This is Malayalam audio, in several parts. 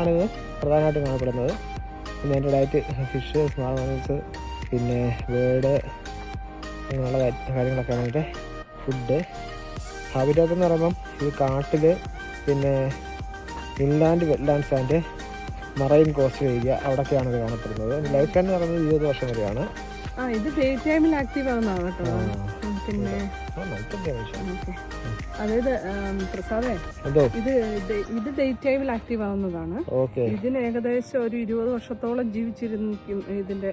ആണിത് പ്രധാനമായിട്ടും കാണപ്പെടുന്നത്. പിന്നെ അതിൻ്റെ ഡയറ്റ് ഫിഷ്, സ്മാൾ മാമൽസ്, പിന്നെ ബേർഡ്, അങ്ങനെയുള്ള കാര്യങ്ങളൊക്കെയാണ് അതിൻ്റെ ഫുഡ്. ഹാബിറ്റാറ്റ് എന്ന് പറയുമ്പം ഇത് കാട്ടിൽ, പിന്നെ inland, wetlands and marine coast area, അവിടെയൊക്കെയാണ് ഇത് കാണപ്പെടുന്നത്. ലൈഫ് ടൈം എന്ന് പറയുന്നത് 20 വർഷം വരെയാണ്. ഇത് ഡേ ടൈമിൽ ആക്റ്റീവ് ആവുന്നതാണ് കേട്ടോ. പിന്നെ അതായത് പ്രസാദേ, ഇത് ഡേ ടൈമിൽ ആക്റ്റീവ് ആവുന്നതാണ്. ഇതിന് ഏകദേശം ഒരു 20 വർഷത്തോളം ജീവിച്ചിരിക്കും. ഇതിന്റെ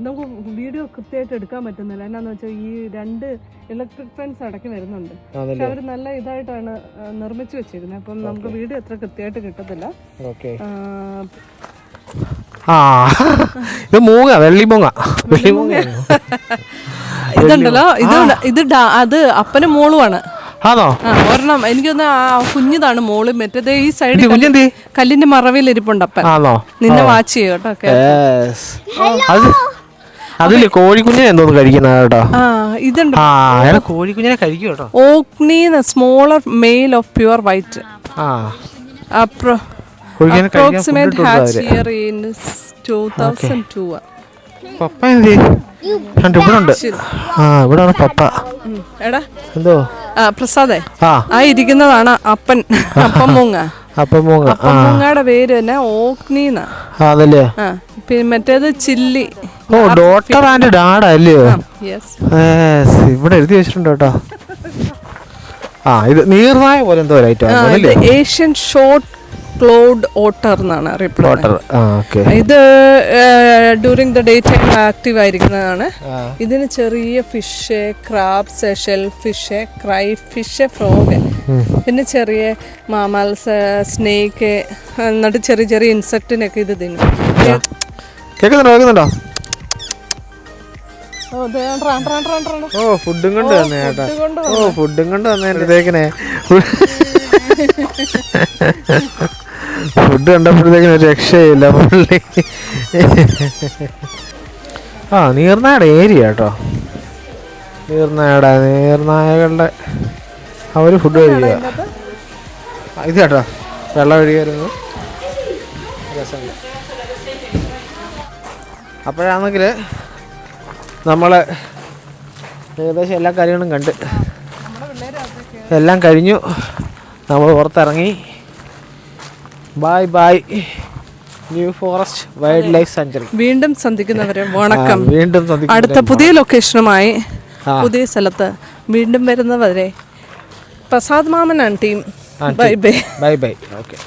നമുക്ക് വീഡിയോ കൃത്യമായിട്ട് എടുക്കാൻ പറ്റുന്നില്ല. എന്നാന്ന് വെച്ചാൽ ഈ 2 ഇലക്ട്രിക് ഫെൻസ് ഇടയ്ക്ക് വരുന്നുണ്ട്. പക്ഷെ അവർ നല്ല ഇതായിട്ടാണ് നിർമ്മിച്ചു വെച്ചിരുന്നത്. അപ്പം നമുക്ക് വീഡിയോ അത്ര കൃത്യമായിട്ട് കിട്ടത്തില്ല. ഇത് മൂങ്ങ, വെള്ളിമൂങ്ങ. ഇതുണ്ടല്ലോ, ഇത് അത് അപ്പനും മോളുമാണ്. ആണോ? ഒരെണ്ണം എനിക്കൊന്ന് കുഞ്ഞിതാണ് മോള്. മറ്റേത് ഈ സൈഡിൽ കല്ലിന്റെ മറവിൽ ഇരിപ്പുണ്ട് അപ്പൻ. നിന്നെ വാച്ച് ചെയ്യും കേട്ടോ. അതില് കോഴിക്കുഞ്ഞിനെ എന്തോന്ന് കഴിക്കുന്ന കേട്ടോ. ഇതുണ്ട്, കോഴിക്കുഞ്ഞിനെ കഴിക്കും കേട്ടോ. Orkney smaller male of pure white. Approximate hatch year in 2002. പപ്പ എന്ത് ഇവിടെ ഉണ്ട്? ഇവിടാണ് പപ്പ. എടാ എന്തോ പ്രസാദേ, ഇരിക്കുന്നതാണ് അപ്പൻ. അപ്പമൂങ്ങ. അപ്പമൂങ്ങയുടെ പേര് തന്നെ ഓക്നീന്ന. അതല്ലേ? പിന്നെ മറ്റേത് ചില്ലി. ഡോട്ടർ ആൻഡ് ഡാഡ അല്ലയോ? ഇവിടെ എഴുതി വെച്ചിട്ടുണ്ട് കേട്ടോ. ഇത് നീർനായ പോലെ എന്തോ ഏഷ്യൻ ഷോർട്ട് ക്ലൗഡ് ഓട്ടർ എന്നാണ് അറിയപ്പെടുന്നത്. ഇത് during the day time active ആയിരിക്കുന്നതാണ്. ഇതിന് ചെറിയ fish, crabs, shellfish, crayfish, frog, പിന്നെ ചെറിയ മാമൽസ്, സ്നേക്ക്, എന്നിട്ട് ചെറിയ ചെറിയ ഇൻസെക്റ്റിനൊക്കെ ഇത് തിന്നും. കേൾക്കുന്നുണ്ടോ? ഫുഡും കൊണ്ട് വന്നേ ചേട്ടാ. ഫുഡും കൊണ്ട് വന്നേക്കണേ. ഫുഡ് കണ്ടപ്പോഴത്തേക്കിനും ഒരു രക്ഷയില്ല പുള്ളി. നീർനായുടെ ഏരിയ കേട്ടോ. നീർനായകളുടെ അവര് ഫുഡ് കഴിക്കുക. ഇത് കേട്ടോ, വെള്ളം ഒഴുകിയായിരുന്നു. രസമുണ്ട്. അപ്പോഴാണെങ്കിൽ നമ്മൾ ഏകദേശം എല്ലാ കാര്യങ്ങളും കണ്ട് എല്ലാം കഴിഞ്ഞു. നമ്മൾ പുറത്തിറങ്ങി. Bye bye new forest wild life sanctuary. വീണ്ടും സന്ധിക്കുന്നവരെ വണക്കം. വീണ്ടും അടുത്ത പുതിയ ലൊക്കേഷനുമായി പുതിയ സ്ഥലത്ത് വീണ്ടും വരുന്നവരെ പ്രസാദ് മാമനാണ് team. Bye bye. Bye bye. Okay.